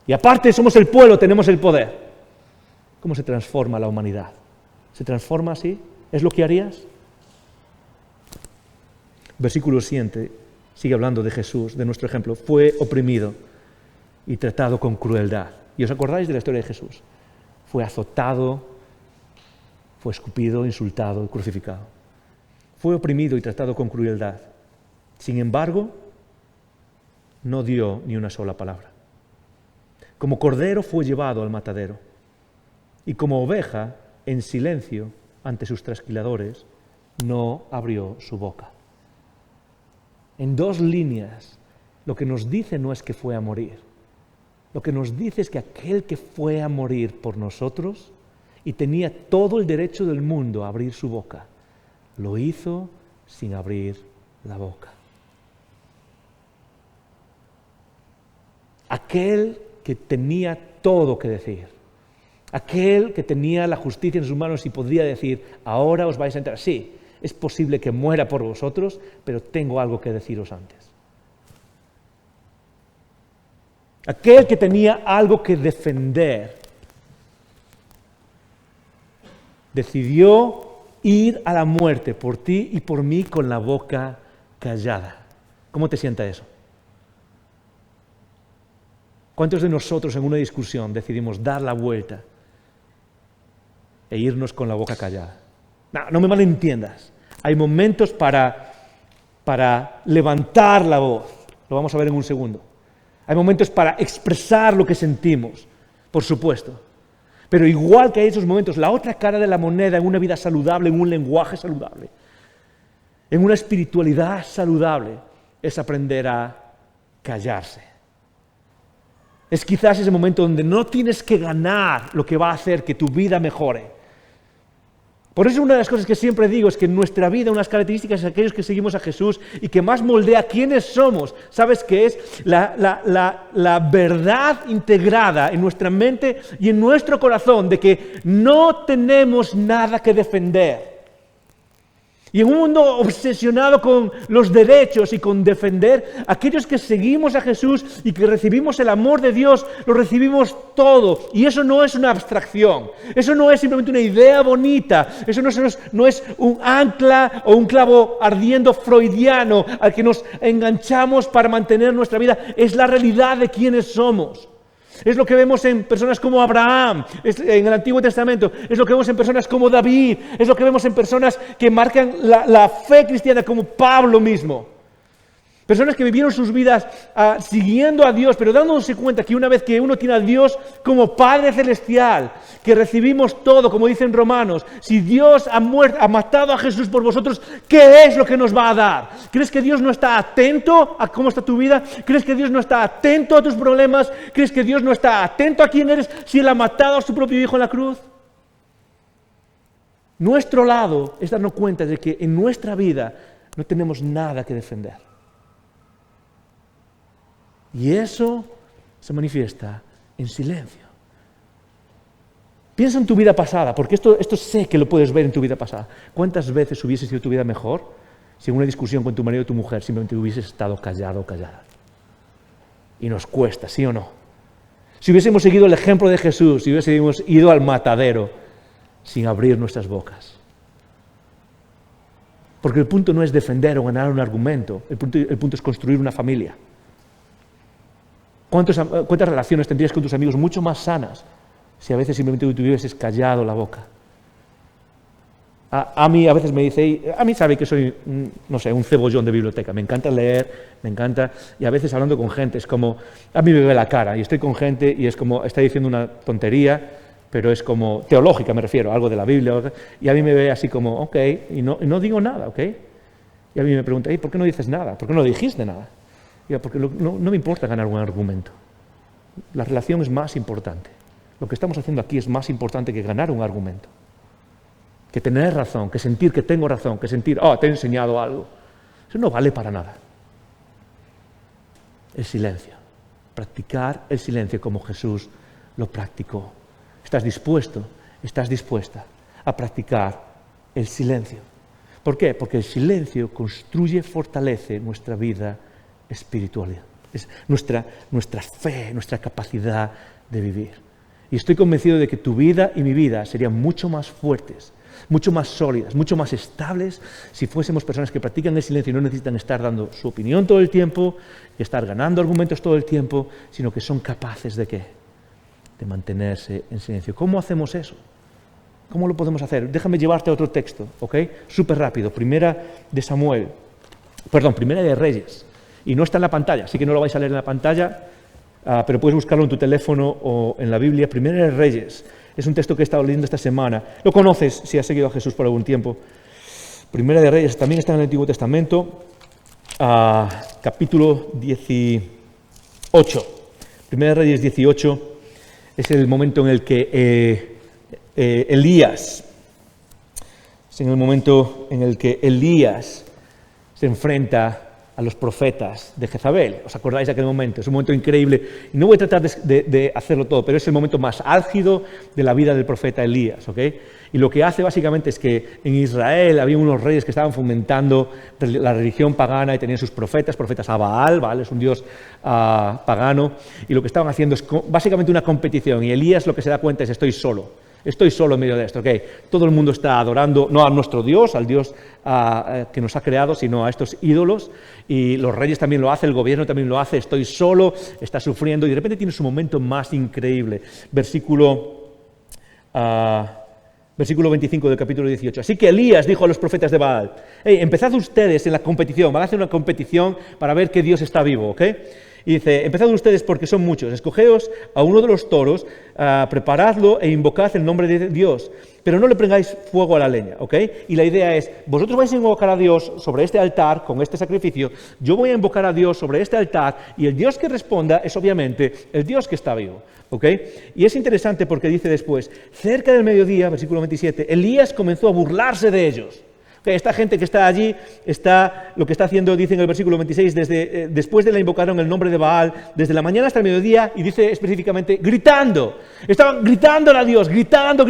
Y aparte somos el pueblo, tenemos el poder. ¿Cómo se transforma la humanidad? ¿Se transforma así? ¿Es lo que harías? Versículo siguiente, sigue hablando de Jesús, de nuestro ejemplo. Fue oprimido y tratado con crueldad. ¿Y os acordáis de la historia de Jesús? Fue azotado, fue escupido, insultado y crucificado. Fue oprimido y tratado con crueldad. Sin embargo, no dio ni una sola palabra. Como cordero fue llevado al matadero. Y como oveja, en silencio, ante sus trasquiladores, no abrió su boca. En 2 líneas, lo que nos dice no es que fue a morir. Lo que nos dice es que aquel que fue a morir por nosotros y tenía todo el derecho del mundo a abrir su boca, lo hizo sin abrir la boca. Aquel que tenía todo que decir, aquel que tenía la justicia en sus manos y podía decir, ahora os vais a enterar. Sí, es posible que muera por vosotros, pero tengo algo que deciros antes. Aquel que tenía algo que defender, decidió ir a la muerte por ti y por mí con la boca callada. ¿Cómo te sienta eso? ¿Cuántos de nosotros en una discusión decidimos dar la vuelta e irnos con la boca callada? No me malentiendas. Hay momentos para levantar la voz. Lo vamos a ver en un segundo. Hay momentos para expresar lo que sentimos, por supuesto. Pero igual que hay esos momentos, la otra cara de la moneda en una vida saludable, en un lenguaje saludable, en una espiritualidad saludable, es aprender a callarse. Es quizás ese momento donde no tienes que ganar lo que va a hacer que tu vida mejore. Por eso una de las cosas que siempre digo es que en nuestra vida, unas características de aquellos que seguimos a Jesús y que más moldea quiénes somos, ¿sabes qué es? La verdad integrada en nuestra mente y en nuestro corazón de que no tenemos nada que defender. Y en un mundo obsesionado con los derechos y con defender, aquellos que seguimos a Jesús y que recibimos el amor de Dios, lo recibimos todo. Y eso no es una abstracción, eso no es simplemente una idea bonita, eso no es un ancla o un clavo ardiendo freudiano al que nos enganchamos para mantener nuestra vida, es la realidad de quienes somos. Es lo que vemos en personas como Abraham, en el Antiguo Testamento. Es lo que vemos en personas como David. Es lo que vemos en personas que marcan la fe cristiana como Pablo mismo. Personas que vivieron sus vidas siguiendo a Dios, pero dándose cuenta que una vez que uno tiene a Dios como Padre Celestial, que recibimos todo, como dicen Romanos, si Dios ha matado a Jesús por vosotros, ¿qué es lo que nos va a dar? ¿Crees que Dios no está atento a cómo está tu vida? ¿Crees que Dios no está atento a tus problemas? ¿Crees que Dios no está atento a quién eres si Él ha matado a su propio Hijo en la cruz? Nuestro lado es darnos cuenta de que en nuestra vida no tenemos nada que defender. Y eso se manifiesta en silencio. Piensa en tu vida pasada, porque esto sé que lo puedes ver en tu vida pasada. ¿Cuántas veces hubiese sido tu vida mejor si en una discusión con tu marido o tu mujer simplemente hubieses estado callado o callada? Y nos cuesta, ¿sí o no? Si hubiésemos seguido el ejemplo de Jesús, si hubiésemos ido al matadero sin abrir nuestras bocas. Porque el punto no es defender o ganar un argumento, el punto es construir una familia. ¿Cuántas relaciones tendrías con tus amigos mucho más sanas si a veces simplemente tú hubieses callado la boca? A mí a veces me dice, a mí sabe que soy, no sé, un cebollón de biblioteca, me encanta leer, me encanta, y a veces hablando con gente es como, a mí me ve la cara, y estoy con gente y es como, está diciendo una tontería, pero es como, teológica me refiero, algo de la Biblia, y a mí me ve así como, ok, y no digo nada, ok. Y a mí me pregunta, ¿por qué no dices nada? ¿Por qué no dijiste nada? Porque no me importa ganar un argumento. La relación es más importante. Lo que estamos haciendo aquí es más importante que ganar un argumento. Que tener razón, que sentir que tengo razón, que sentir, te he enseñado algo. Eso no vale para nada. El silencio. Practicar el silencio como Jesús lo practicó. ¿Estás dispuesto? ¿Estás dispuesta a practicar el silencio? ¿Por qué? Porque el silencio construye, fortalece nuestra vida espiritual. Es nuestra fe, nuestra capacidad de vivir. Y estoy convencido de que tu vida y mi vida serían mucho más fuertes, mucho más sólidas, mucho más estables si fuésemos personas que practican el silencio y no necesitan estar dando su opinión todo el tiempo, y estar ganando argumentos todo el tiempo, sino que son capaces de ¿qué? De mantenerse en silencio. ¿Cómo hacemos eso? ¿Cómo lo podemos hacer? Déjame llevarte a otro texto, ¿ok? Súper rápido. Primera de Reyes. Y no está en la pantalla, así que no lo vais a leer en la pantalla, pero puedes buscarlo en tu teléfono o en la Biblia. Primera de Reyes. Es un texto que he estado leyendo esta semana. Lo conoces si has seguido a Jesús por algún tiempo. Primera de Reyes también está en el Antiguo Testamento, capítulo 18. Primera de Reyes 18 es el momento en el que Elías se enfrenta a los profetas de Jezabel. ¿Os acordáis de aquel momento? Es un momento increíble. Y no voy a tratar de hacerlo todo, pero es el momento más álgido de la vida del profeta Elías, ¿ok? Y lo que hace básicamente es que en Israel había unos reyes que estaban fomentando la religión pagana y tenían sus profetas a Baal. Baal es un dios pagano, y lo que estaban haciendo es básicamente una competición, y Elías lo que se da cuenta es estoy solo en medio de esto, ¿ok? Todo el mundo está adorando, no a nuestro Dios, al Dios que nos ha creado, sino a estos ídolos, y los reyes también lo hacen, el gobierno también lo hace, estoy solo, está sufriendo, y de repente tiene su momento más increíble. Versículo 25 del capítulo 18. Así que Elías dijo a los profetas de Baal, empezad ustedes en la competición, van a hacer una competición para ver que Dios está vivo, ¿ok? Y dice, empezad ustedes porque son muchos, escogeos a uno de los toros, preparadlo e invocad el nombre de Dios, pero no le prengáis fuego a la leña, ¿ok? Y la idea es, vosotros vais a invocar a Dios sobre este altar, con este sacrificio, yo voy a invocar a Dios sobre este altar, y el Dios que responda es obviamente el Dios que está vivo, ¿ok? Y es interesante porque dice después, cerca del mediodía, versículo 27, Elías comenzó a burlarse de ellos. Esta gente que está allí, lo que está haciendo, dice en el versículo 26, después de la invocaron el nombre de Baal, desde la mañana hasta el mediodía, y dice específicamente, gritando. Estaban gritándole a Dios, gritando,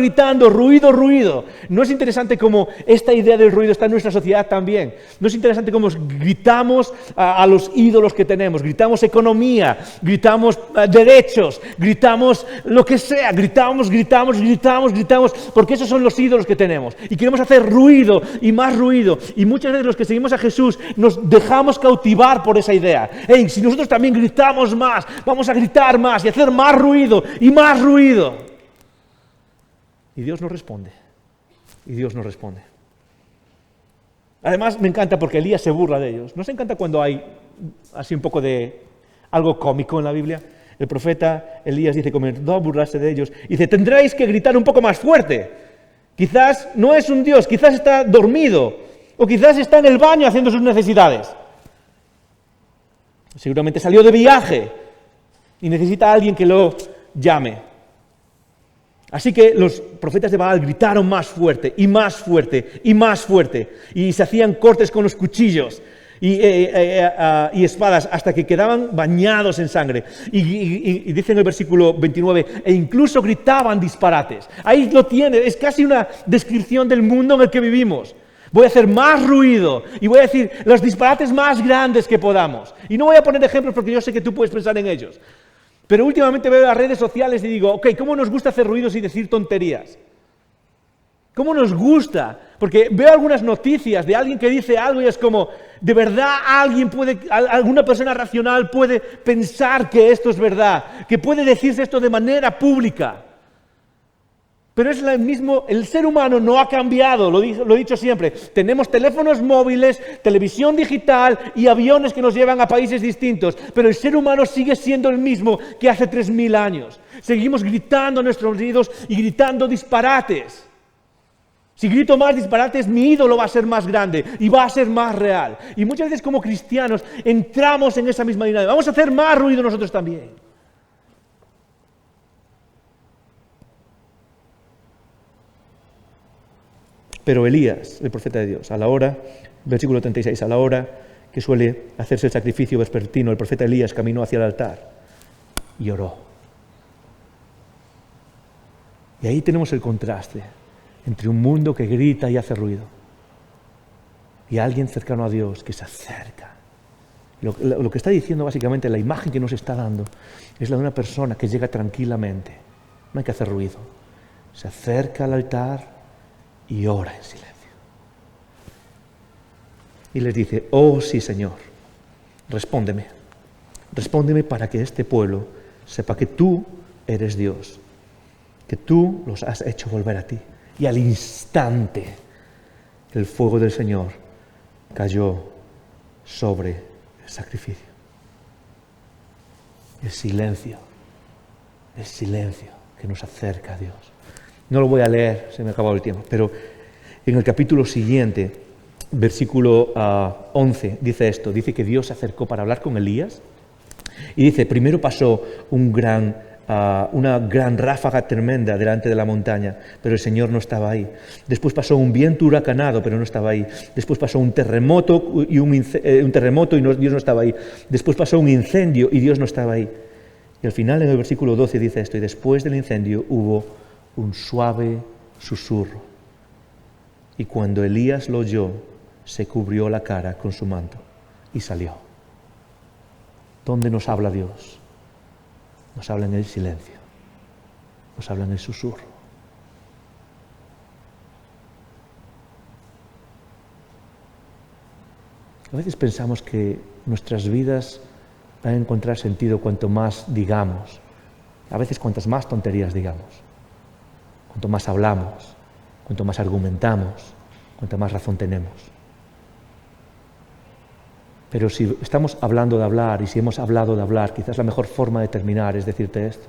ruido. ¿No es interesante cómo esta idea del ruido está en nuestra sociedad también? ¿No es interesante cómo gritamos a los ídolos que tenemos? Gritamos economía, gritamos derechos, gritamos lo que sea, gritamos, porque esos son los ídolos que tenemos. Y queremos hacer ruido y más ruido, y muchas veces los que seguimos a Jesús nos dejamos cautivar por esa idea. Si nosotros también gritamos más, vamos a gritar más y hacer más ruido y más ruido. Y Dios nos responde. Además me encanta porque Elías se burla de ellos. ¿Nos encanta cuando hay así un poco de algo cómico en la Biblia. El profeta Elías dice, comenzó a burlarse de ellos, y dice, tendréis que gritar un poco más fuerte. Quizás no es un Dios, quizás está dormido, o quizás está en el baño haciendo sus necesidades. Seguramente salió de viaje y necesita a alguien que lo llame. Así que los profetas de Baal gritaron más fuerte, y más fuerte, y más fuerte, y se hacían cortes con los cuchillos y espadas hasta que quedaban bañados en sangre. Y dice en el versículo 29, e incluso gritaban disparates. Ahí lo tiene, es casi una descripción del mundo en el que vivimos. Voy a hacer más ruido y voy a decir los disparates más grandes que podamos. Y no voy a poner ejemplos porque yo sé que tú puedes pensar en ellos. Pero últimamente veo las redes sociales y digo, ok, ¿cómo nos gusta hacer ruidos y decir tonterías? ¿Cómo nos gusta? Porque veo algunas noticias de alguien que dice algo y es como, ¿de verdad alguna persona racional puede pensar que esto es verdad? Que puede decirse esto de manera pública. Pero es el mismo, el ser humano no ha cambiado, lo he dicho siempre. Tenemos teléfonos móviles, televisión digital y aviones que nos llevan a países distintos. Pero el ser humano sigue siendo el mismo que hace 3000 años. Seguimos gritando a nuestros oídos y gritando disparates. Si grito más disparates, mi ídolo va a ser más grande y va a ser más real. Y muchas veces como cristianos entramos en esa misma dinámica. Vamos a hacer más ruido nosotros también. Pero Elías, el profeta de Dios, a la hora, versículo 36, a la hora que suele hacerse el sacrificio vespertino, el profeta Elías caminó hacia el altar y oró. Y ahí tenemos el contraste entre un mundo que grita y hace ruido y alguien cercano a Dios que se acerca. Lo que está diciendo básicamente, la imagen que nos está dando, es la de una persona que llega tranquilamente, no hay que hacer ruido, se acerca al altar y ora en silencio. Y les dice, oh sí Señor, respóndeme para que este pueblo sepa que tú eres Dios, que tú los has hecho volver a ti. Y al instante el fuego del Señor cayó sobre el sacrificio. El silencio que nos acerca a Dios. No lo voy a leer, se me ha acabado el tiempo, pero en el capítulo siguiente, versículo 11, dice esto, dice que Dios se acercó para hablar con Elías y dice, primero pasó una gran ráfaga tremenda delante de la montaña, pero el Señor no estaba ahí. Después pasó un viento huracanado, pero no estaba ahí. Después pasó un terremoto y Dios no estaba ahí. Después pasó un incendio y Dios no estaba ahí. Y al final en el versículo 12 dice esto, y después del incendio hubo un suave susurro. Y cuando Elías lo oyó, se cubrió la cara con su manto y salió. ¿Dónde nos habla Dios? Nos habla en el silencio, nos habla en el susurro. A veces pensamos que nuestras vidas van a encontrar sentido cuanto más digamos, a veces cuantas más tonterías digamos, cuanto más hablamos, cuanto más argumentamos, cuanta más razón tenemos. Pero si estamos hablando de hablar y si hemos hablado de hablar, quizás la mejor forma de terminar es decirte esto.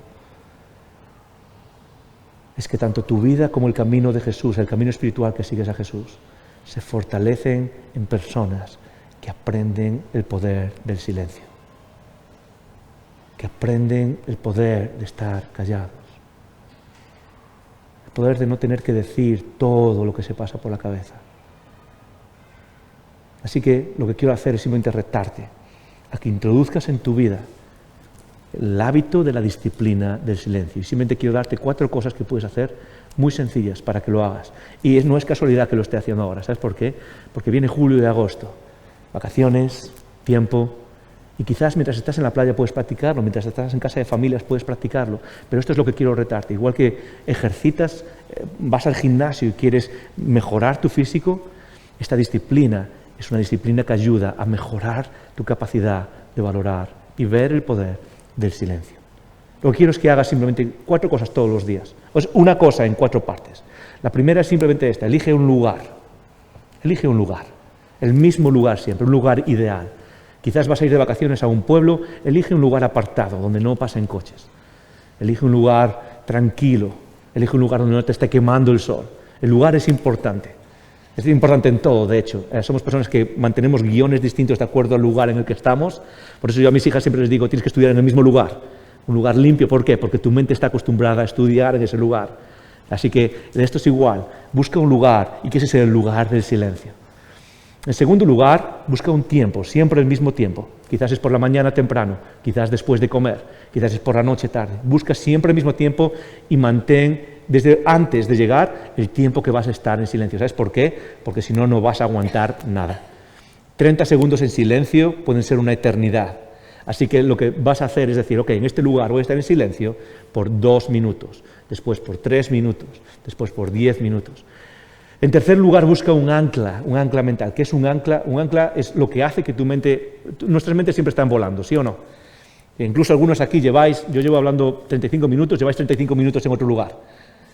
Es que tanto tu vida como el camino de Jesús, el camino espiritual que sigues a Jesús, se fortalecen en personas que aprenden el poder del silencio, que aprenden el poder de estar callados, el poder de no tener que decir todo lo que se pasa por la cabeza. Así que lo que quiero hacer es simplemente retarte a que introduzcas en tu vida el hábito de la disciplina del silencio. Y simplemente quiero darte 4 cosas que puedes hacer muy sencillas para que lo hagas. Y no es casualidad que lo esté haciendo ahora. ¿Sabes por qué? Porque viene julio y agosto. Vacaciones, tiempo. Y quizás mientras estás en la playa puedes practicarlo, mientras estás en casa de familias puedes practicarlo. Pero esto es lo que quiero retarte. Igual que ejercitas, vas al gimnasio y quieres mejorar tu físico, esta disciplina es una disciplina que ayuda a mejorar tu capacidad de valorar y ver el poder del silencio. Lo que quiero es que hagas simplemente 4 cosas todos los días. O sea, una cosa en 4 partes. La primera es simplemente esta, elige un lugar. Elige un lugar. El mismo lugar siempre, un lugar ideal. Quizás vas a ir de vacaciones a un pueblo, elige un lugar apartado, donde no pasen coches. Elige un lugar tranquilo, elige un lugar donde no te esté quemando el sol. El lugar es importante. Es importante en todo, de hecho. Somos personas que mantenemos guiones distintos de acuerdo al lugar en el que estamos. Por eso yo a mis hijas siempre les digo, tienes que estudiar en el mismo lugar. Un lugar limpio, ¿por qué? Porque tu mente está acostumbrada a estudiar en ese lugar. Así que esto es igual. Busca un lugar, y que ese sea el lugar del silencio. En segundo lugar, busca un tiempo, siempre el mismo tiempo. Quizás es por la mañana temprano, quizás después de comer, quizás es por la noche tarde. Busca siempre el mismo tiempo y mantén desde antes de llegar el tiempo que vas a estar en silencio. ¿Sabes por qué? Porque si no, no vas a aguantar nada. 30 segundos en silencio pueden ser una eternidad. Así que lo que vas a hacer es decir, ok, en este lugar voy a estar en silencio por 2 minutos, después por 3 minutos, después por 10 minutos. En tercer lugar, busca un ancla mental. ¿Qué es un ancla? Un ancla es lo que hace que nuestras mentes siempre están volando, ¿sí o no? Incluso algunos aquí yo llevo hablando 35 minutos, lleváis 35 minutos en otro lugar.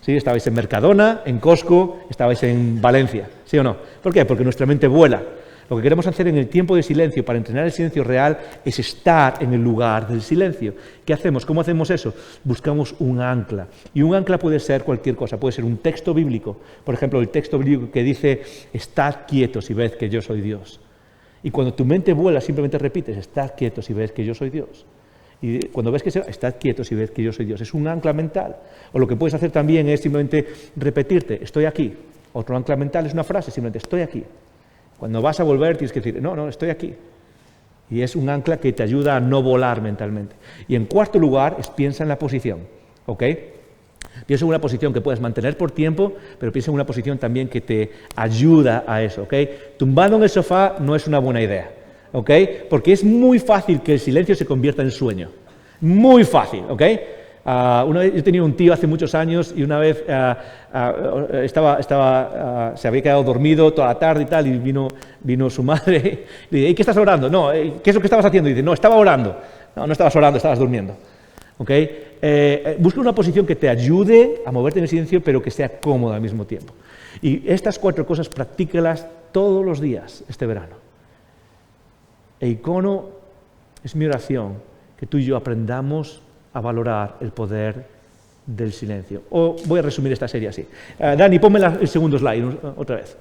¿Sí? Estabais en Mercadona, en Costco, estabais en Valencia, ¿sí o no? ¿Por qué? Porque nuestra mente vuela. Lo que queremos hacer en el tiempo de silencio, para entrenar el silencio real, es estar en el lugar del silencio. ¿Qué hacemos? ¿Cómo hacemos eso? Buscamos un ancla. Y un ancla puede ser cualquier cosa, puede ser un texto bíblico. Por ejemplo, el texto bíblico que dice, estad quietos y ved que yo soy Dios. Y cuando tu mente vuela, simplemente repites, estad quietos y ved que yo soy Dios. Y cuando ves que estad quietos y ved que yo soy Dios. Es un ancla mental. O lo que puedes hacer también es simplemente repetirte, estoy aquí. Otro ancla mental es una frase, simplemente estoy aquí. Cuando vas a volver tienes que decir, no, estoy aquí. Y es un ancla que te ayuda a no volar mentalmente. Y en cuarto lugar, piensa en la posición, ¿ok? Piensa en una posición que puedes mantener por tiempo, pero piensa en una posición también que te ayuda a eso, ¿ok? Tumbado en el sofá no es una buena idea, ¿ok? Porque es muy fácil que el silencio se convierta en sueño. Muy fácil, ¿ok? Una vez, yo tenía un tío hace muchos años y una vez se había quedado dormido toda la tarde y tal, y vino su madre y le dije, ¿qué estás orando? No, ¿qué es lo que estabas haciendo? Y dice, no, estaba orando. No estabas orando, estabas durmiendo. ¿Okay? Busca una posición que te ayude a moverte en el silencio, pero que sea cómoda al mismo tiempo. Y estas 4 cosas practícalas todos los días este verano. E Icono, es mi oración que tú y yo aprendamos a valorar el poder del silencio. Voy a resumir esta serie así. Dani, ponme el segundo slide otra vez.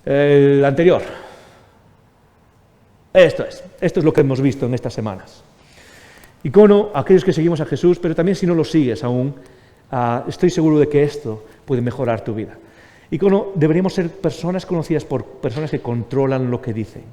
El anterior. Esto es lo que hemos visto en estas semanas. Icono, aquellos que seguimos a Jesús, pero también si no lo sigues aún, estoy seguro de que esto puede mejorar tu vida. Icono, deberíamos ser personas conocidas por personas que controlan lo que dicen.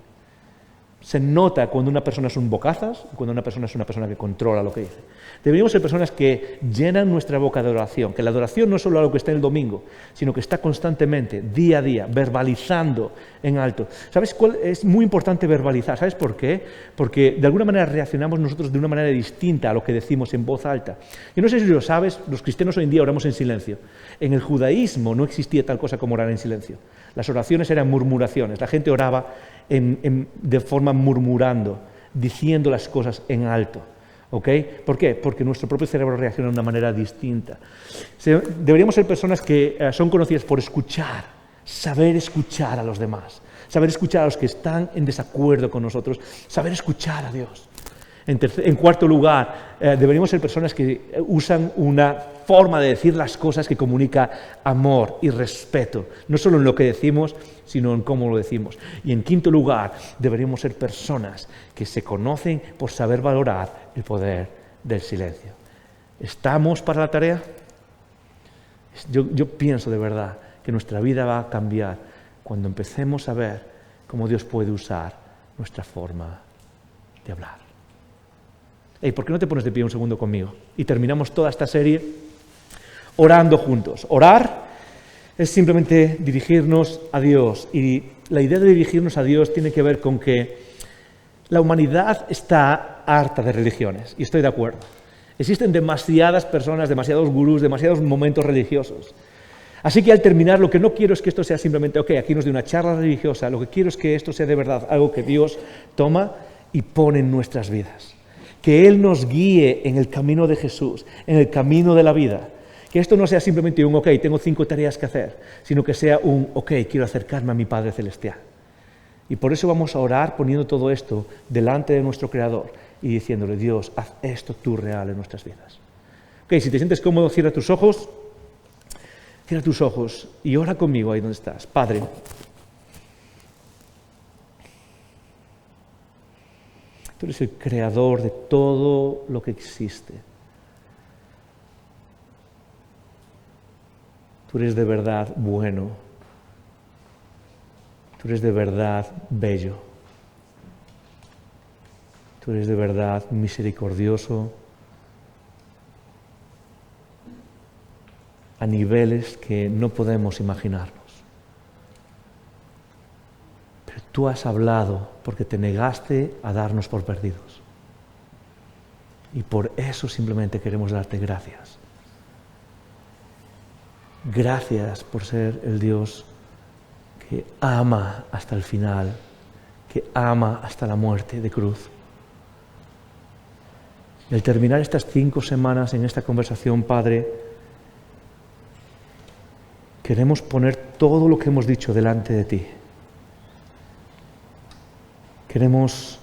Se nota cuando una persona es un bocazas y cuando una persona es una persona que controla lo que dice. Deberíamos ser personas que llenan nuestra boca de adoración, que la adoración no es solo algo que está en el domingo, sino que está constantemente, día a día, verbalizando en alto. ¿Sabes cuál? Es muy importante verbalizar. ¿Sabes por qué? Porque de alguna manera reaccionamos nosotros de una manera distinta a lo que decimos en voz alta. Yo no sé si lo sabes, los cristianos hoy en día oramos en silencio. En el judaísmo no existía tal cosa como orar en silencio. Las oraciones eran murmuraciones. La gente oraba de forma murmurando, diciendo las cosas en alto. ¿Ok? ¿Por qué? Porque nuestro propio cerebro reacciona de una manera distinta. Deberíamos ser personas que son conocidas por escuchar, saber escuchar a los demás, saber escuchar a los que están en desacuerdo con nosotros, saber escuchar a Dios. En cuarto lugar, deberíamos ser personas que usan una forma de decir las cosas que comunica amor y respeto, no solo en lo que decimos, sino en cómo lo decimos. Y en quinto lugar, deberíamos ser personas que se conocen por saber valorar el poder del silencio. ¿Estamos para la tarea? Yo pienso de verdad que nuestra vida va a cambiar cuando empecemos a ver cómo Dios puede usar nuestra forma de hablar. ¿Por qué no te pones de pie un segundo conmigo? Y terminamos toda esta serie orando juntos. Orar es simplemente dirigirnos a Dios. Y la idea de dirigirnos a Dios tiene que ver con que la humanidad está harta de religiones. Y estoy de acuerdo. Existen demasiadas personas, demasiados gurús, demasiados momentos religiosos. Así que al terminar, lo que no quiero es que esto sea simplemente, aquí nos dé una charla religiosa. Lo que quiero es que esto sea de verdad algo que Dios toma y pone en nuestras vidas. Que Él nos guíe en el camino de Jesús, en el camino de la vida. Que esto no sea simplemente tengo 5 tareas que hacer, sino que sea quiero acercarme a mi Padre Celestial. Y por eso vamos a orar poniendo todo esto delante de nuestro Creador y diciéndole, Dios, haz esto tú real en nuestras vidas. Ok, si te sientes cómodo, cierra tus ojos y ora conmigo ahí donde estás. Padre, tú eres el creador de todo lo que existe. Tú eres de verdad bueno. Tú eres de verdad bello. Tú eres de verdad misericordioso a niveles que no podemos imaginarnos. Pero tú has hablado porque te negaste a darnos por perdidos. Y por eso simplemente queremos darte gracias. Gracias por ser el Dios que ama hasta el final, que ama hasta la muerte de cruz. Y al terminar estas 5 semanas en esta conversación, Padre, queremos poner todo lo que hemos dicho delante de ti. Queremos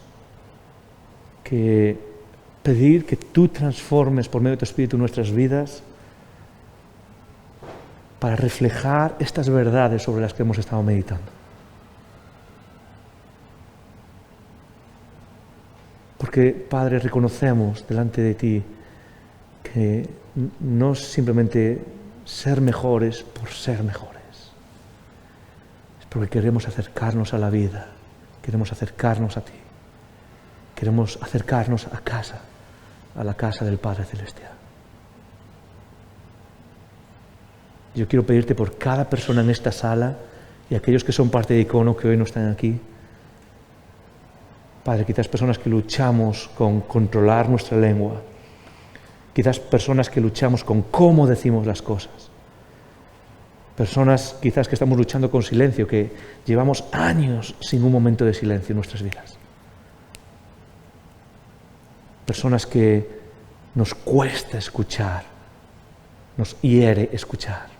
pedir que tú transformes por medio de tu Espíritu nuestras vidas para reflejar estas verdades sobre las que hemos estado meditando. Porque, Padre, reconocemos delante de ti que no es simplemente ser mejores por ser mejores. Es porque queremos acercarnos a la vida, queremos acercarnos a ti, queremos acercarnos a casa, a la casa del Padre Celestial. Yo quiero pedirte por cada persona en esta sala y aquellos que son parte de Icono que hoy no están aquí. Padre, quizás personas que luchamos con controlar nuestra lengua, quizás personas que luchamos con cómo decimos las cosas, personas quizás que estamos luchando con silencio, que llevamos años sin un momento de silencio en nuestras vidas, personas que nos cuesta escuchar, nos hiere escuchar.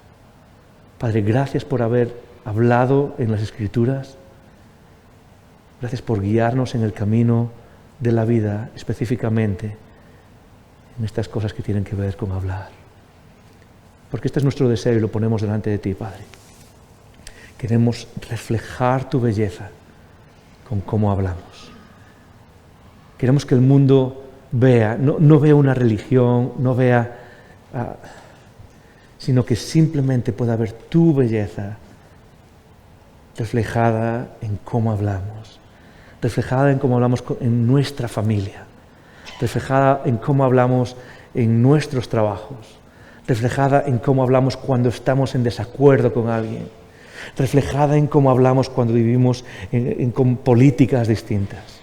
Padre, gracias por haber hablado en las Escrituras. Gracias por guiarnos en el camino de la vida, específicamente en estas cosas que tienen que ver con hablar. Porque este es nuestro deseo y lo ponemos delante de ti, Padre. Queremos reflejar tu belleza con cómo hablamos. Queremos que el mundo vea, no vea una religión, no vea, sino que simplemente pueda ver tu belleza reflejada en cómo hablamos, reflejada en cómo hablamos en nuestra familia, reflejada en cómo hablamos en nuestros trabajos, reflejada en cómo hablamos cuando estamos en desacuerdo con alguien, reflejada en cómo hablamos cuando vivimos con políticas distintas,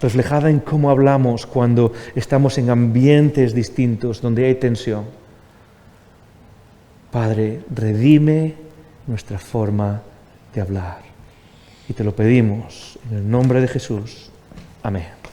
reflejada en cómo hablamos cuando estamos en ambientes distintos donde hay tensión. Padre, redime nuestra forma de hablar. Y te lo pedimos en el nombre de Jesús. Amén.